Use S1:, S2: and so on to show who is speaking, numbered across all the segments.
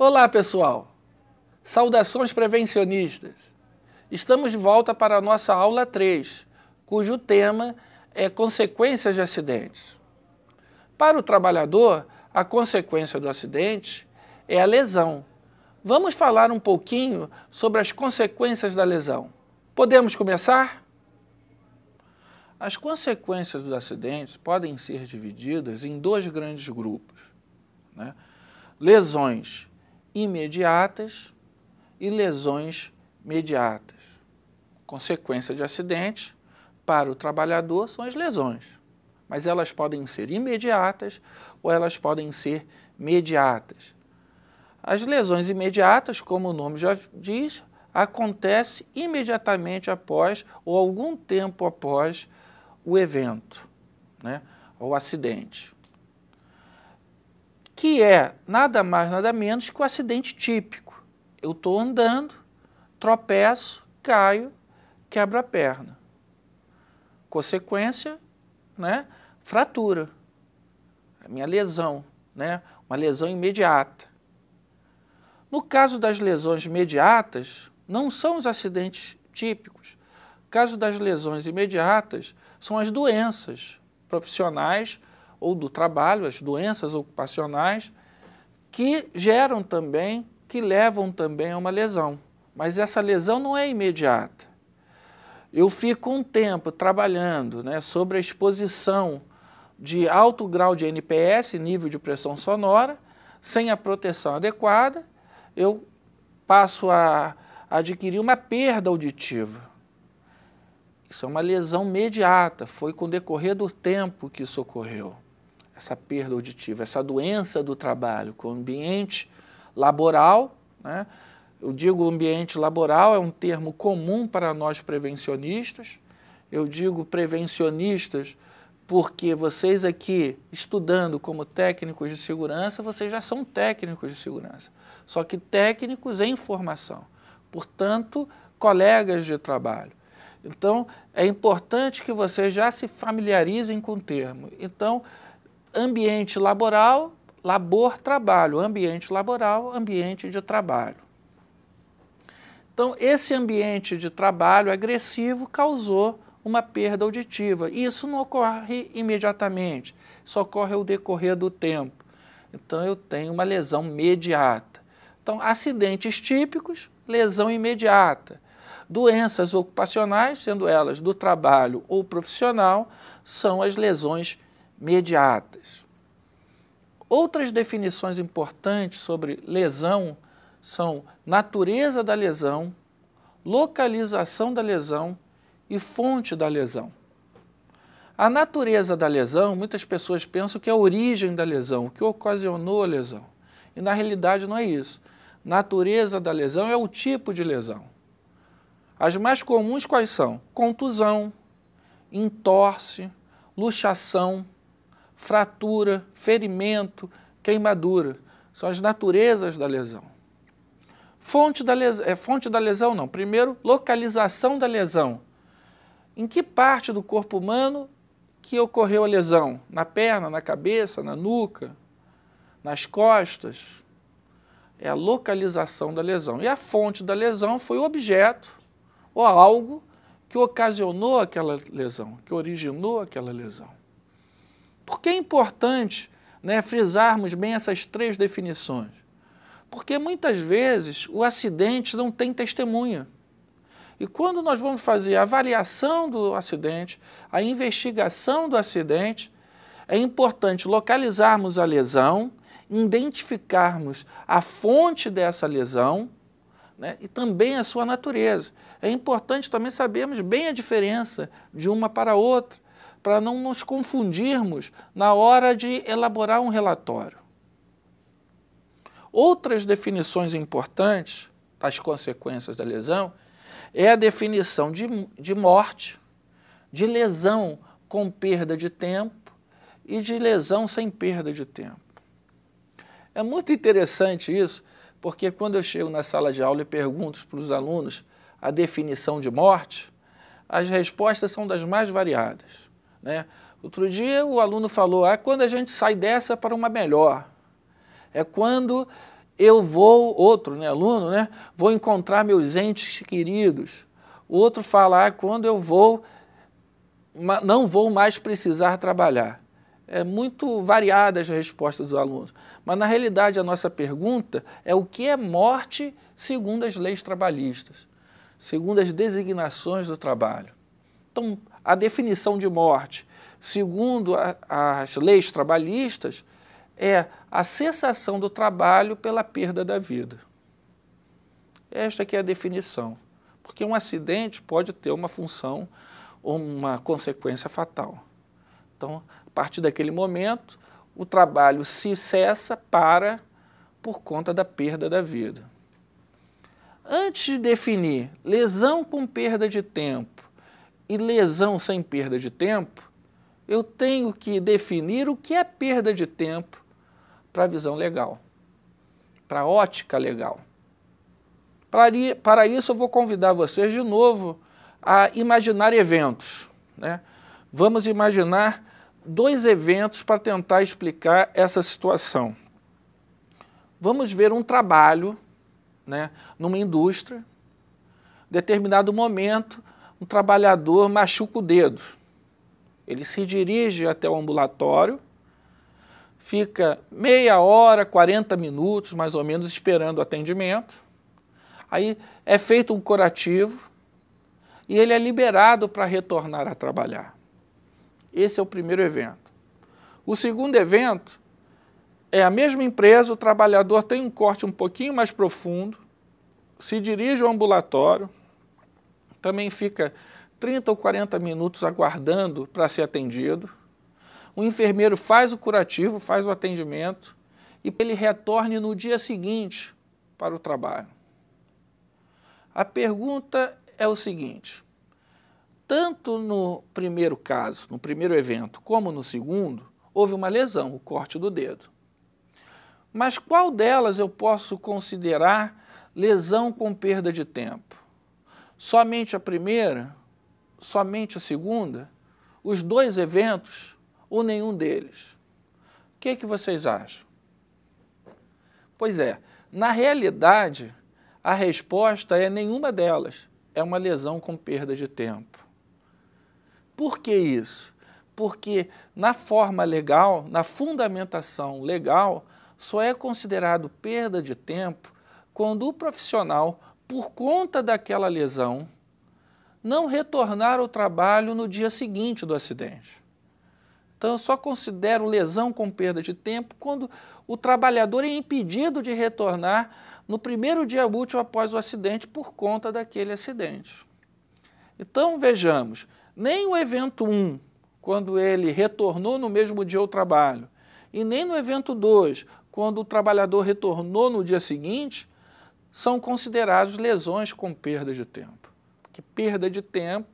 S1: Olá, pessoal! Saudações prevencionistas! Estamos de volta para a nossa aula 3, cujo tema é consequências de acidentes. Para o trabalhador, a consequência do acidente é a lesão. Vamos falar um pouquinho sobre as consequências da lesão. Podemos começar? As consequências dos acidentes podem ser divididas em dois grandes grupos, né? Lesões imediatas e lesões mediatas. Consequência de acidente para o trabalhador são as lesões, mas elas podem ser imediatas ou elas podem ser mediatas. As lesões imediatas, como o nome já diz, acontece imediatamente após ou algum tempo após o evento, né, ou acidente, que é nada mais, nada menos que o acidente típico. Eu estou andando, tropeço, caio, quebro a perna. Consequência, né, fratura, a minha lesão, né, uma lesão imediata. No caso das lesões imediatas, não são os acidentes típicos. No caso das lesões imediatas, são as doenças profissionais ou do trabalho, as doenças ocupacionais, que geram também, que levam também a uma lesão. Mas essa lesão não é imediata. Eu fico um tempo trabalhando, né, sobre a exposição de alto grau de NPS, nível de pressão sonora, sem a proteção adequada, eu passo a adquirir uma perda auditiva. Isso é uma lesão imediata, foi com o decorrer do tempo que isso ocorreu. Essa perda auditiva, essa doença do trabalho com o ambiente laboral, né? Eu digo ambiente laboral, é um termo comum para nós prevencionistas. Eu digo prevencionistas porque vocês aqui, estudando como técnicos de segurança, vocês já são técnicos de segurança. Só que técnicos em formação, portanto, colegas de trabalho. Então, é importante que vocês já se familiarizem com o termo. Então, ambiente laboral, labor-trabalho, ambiente laboral, ambiente de trabalho. Então, esse ambiente de trabalho agressivo causou uma perda auditiva. E isso não ocorre imediatamente, isso ocorre ao decorrer do tempo. Então, eu tenho uma lesão mediata. Então, acidentes típicos, lesão imediata. Doenças ocupacionais, sendo elas do trabalho ou profissional, são as lesões mediatas. Outras definições importantes sobre lesão são natureza da lesão, localização da lesão e fonte da lesão. A natureza da lesão, muitas pessoas pensam que é a origem da lesão, o que ocasionou a lesão. E na realidade não é isso. Natureza da lesão é o tipo de lesão. As mais comuns quais são? Contusão, entorse, luxação, fratura, ferimento, queimadura. São as naturezas da lesão. Fonte da lesão não. Primeiro, localização da lesão. Em que parte do corpo humano que ocorreu a lesão? Na perna, na cabeça, na nuca, nas costas? É a localização da lesão. E a fonte da lesão foi o objeto ou algo que ocasionou aquela lesão, que originou aquela lesão. Por que é importante, né, frisarmos bem essas três definições? Porque muitas vezes o acidente não tem testemunha. E quando nós vamos fazer a avaliação do acidente, a investigação do acidente, é importante localizarmos a lesão, identificarmos a fonte dessa lesão, né, e também a sua natureza. É importante também sabermos bem a diferença de uma para a outra, para não nos confundirmos na hora de elaborar um relatório. Outras definições importantes das consequências da lesão é a definição de morte, de lesão com perda de tempo e de lesão sem perda de tempo. É muito interessante isso, porque quando eu chego na sala de aula e pergunto para os alunos a definição de morte, as respostas são das mais variadas, né? Outro dia o aluno falou, quando a gente sai dessa para uma melhor, é quando eu vou, outro, né, aluno, né, vou encontrar meus entes queridos. O outro fala, quando eu vou, não vou mais precisar trabalhar. É muito variadas as respostas dos alunos. Mas, na realidade, a nossa pergunta é o que é morte segundo as leis trabalhistas, segundo as designações do trabalho. Então, a definição de morte, segundo as leis trabalhistas, é a cessação do trabalho pela perda da vida. Esta aqui é a definição. Porque um acidente pode ter uma função ou uma consequência fatal. Então, a partir daquele momento, o trabalho se cessa por conta da perda da vida. Antes de definir lesão com perda de tempo e lesão sem perda de tempo, eu tenho que definir o que é perda de tempo para a visão legal, para a ótica legal. Para isso, eu vou convidar vocês de novo a imaginar eventos, né? Vamos imaginar 2 eventos para tentar explicar essa situação. Vamos ver um trabalho, né, numa indústria. Em determinado momento, um trabalhador machuca o dedo. Ele se dirige até o ambulatório, fica meia hora, 40 minutos, mais ou menos, esperando o atendimento. Aí é feito um curativo e ele é liberado para retornar a trabalhar. Esse é o primeiro evento. O segundo evento é a mesma empresa, o trabalhador tem um corte um pouquinho mais profundo, se dirige ao ambulatório, também fica 30 ou 40 minutos aguardando para ser atendido. O enfermeiro faz o curativo, faz o atendimento e ele retorne no dia seguinte para o trabalho. A pergunta é o seguinte: tanto no primeiro caso, no primeiro evento, como no segundo, houve uma lesão, o corte do dedo. Mas qual delas eu posso considerar lesão com perda de tempo? Somente a primeira? Somente a segunda? Os 2 eventos? Ou nenhum deles? O que é que vocês acham? Pois é, na realidade, a resposta é nenhuma delas. É uma lesão com perda de tempo. Por que isso? Porque na forma legal, na fundamentação legal, só é considerado perda de tempo quando o profissional, por conta daquela lesão, não retornar ao trabalho no dia seguinte do acidente. Então, eu só considero lesão com perda de tempo quando o trabalhador é impedido de retornar no primeiro dia útil após o acidente por conta daquele acidente. Então, vejamos, nem o evento 1, quando ele retornou no mesmo dia ao trabalho, e nem no evento 2, quando o trabalhador retornou no dia seguinte, são considerados lesões com perda de tempo. Porque perda de tempo,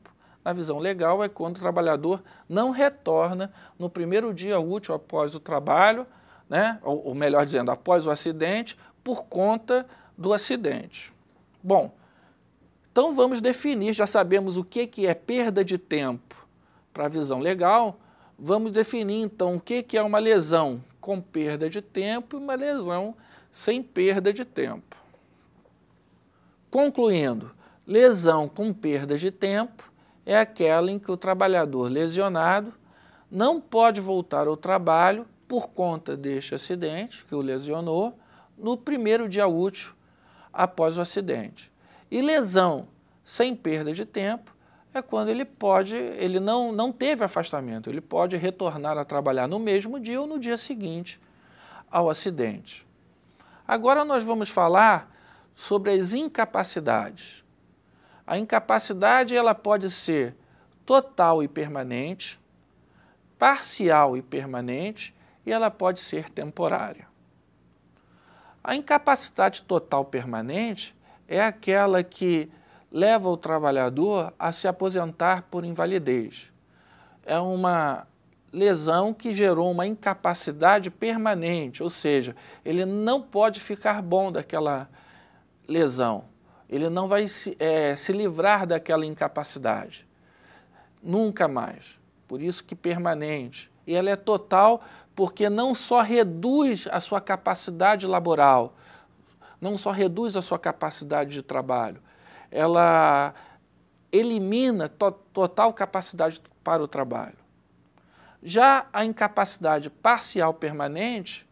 S1: na visão legal, é quando o trabalhador não retorna no primeiro dia útil após o trabalho, né? Ou melhor dizendo, após o acidente, por conta do acidente. Bom, então vamos definir, já sabemos o que é perda de tempo para a visão legal, vamos definir então o que é uma lesão com perda de tempo e uma lesão sem perda de tempo. Concluindo, lesão com perda de tempo é aquela em que o trabalhador lesionado não pode voltar ao trabalho por conta deste acidente que o lesionou no primeiro dia útil após o acidente. E lesão sem perda de tempo é quando ele não teve afastamento, ele pode retornar a trabalhar no mesmo dia ou no dia seguinte ao acidente. Agora nós vamos falar sobre as incapacidades. A incapacidade ela pode ser total e permanente, parcial e permanente, e ela pode ser temporária. A incapacidade total permanente é aquela que leva o trabalhador a se aposentar por invalidez. É uma lesão que gerou uma incapacidade permanente, ou seja, ele não pode ficar bom daquela lesão. Ele não vai se livrar daquela incapacidade. Nunca mais. Por isso que permanente. E ela é total porque não só reduz a sua capacidade laboral, não só reduz a sua capacidade de trabalho, ela elimina total capacidade para o trabalho. Já a incapacidade parcial permanente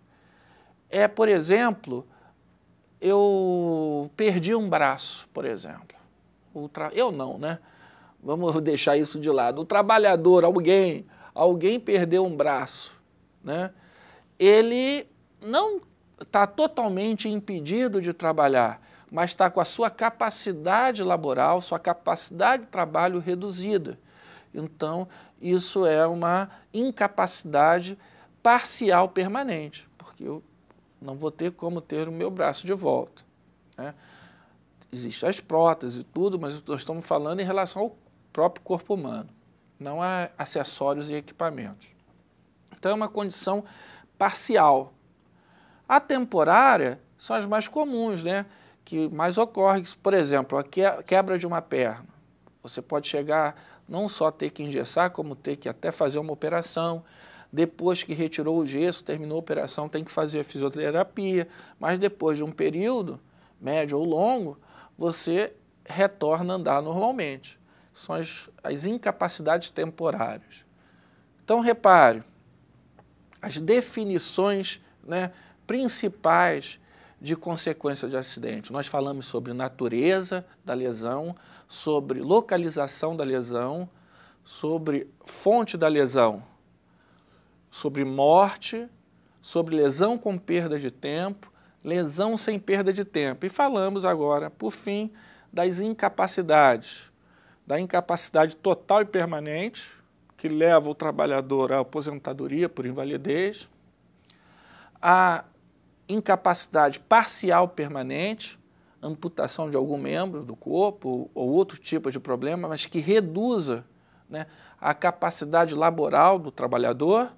S1: é, por exemplo, eu perdi um braço, por exemplo. Eu não, né? Vamos deixar isso de lado. O trabalhador, alguém perdeu um braço, né? Ele não está totalmente impedido de trabalhar, mas está com a sua capacidade laboral, sua capacidade de trabalho reduzida. Então, isso é uma incapacidade parcial permanente, porque eu não vou ter como ter o meu braço de volta, né? Existem as próteses e tudo, mas nós estamos falando em relação ao próprio corpo humano, não a acessórios e equipamentos. Então, é uma condição parcial. A temporária são as mais comuns, né? Que mais ocorre, por exemplo, a quebra de uma perna. Você pode chegar não só a ter que engessar, como ter que até fazer uma operação. Depois que retirou o gesso, terminou a operação, tem que fazer a fisioterapia. Mas depois de um período, médio ou longo, você retorna a andar normalmente. São as incapacidades temporárias. Então, repare, as definições, né, principais de consequência de acidente. Nós falamos sobre natureza da lesão, sobre localização da lesão, sobre fonte da lesão, sobre morte, sobre lesão com perda de tempo, lesão sem perda de tempo. E falamos agora, por fim, das incapacidades. Da incapacidade total e permanente, que leva o trabalhador à aposentadoria por invalidez, a incapacidade parcial permanente, amputação de algum membro do corpo ou outro tipo de problema, mas que reduza, né, a capacidade laboral do trabalhador,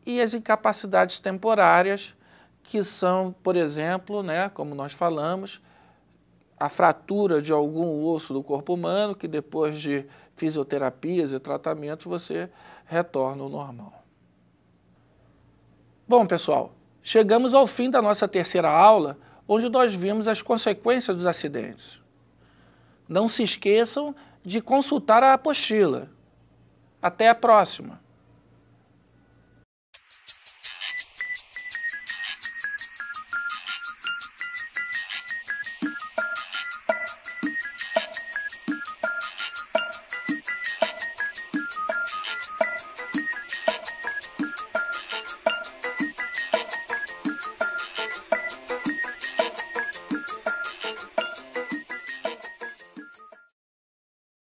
S1: e as incapacidades temporárias, que são, por exemplo, né, como nós falamos, a fratura de algum osso do corpo humano, que depois de fisioterapias e tratamentos você retorna ao normal. Bom, pessoal, chegamos ao fim da nossa terceira aula, onde nós vimos as consequências dos acidentes. Não se esqueçam de consultar a apostila. Até a próxima!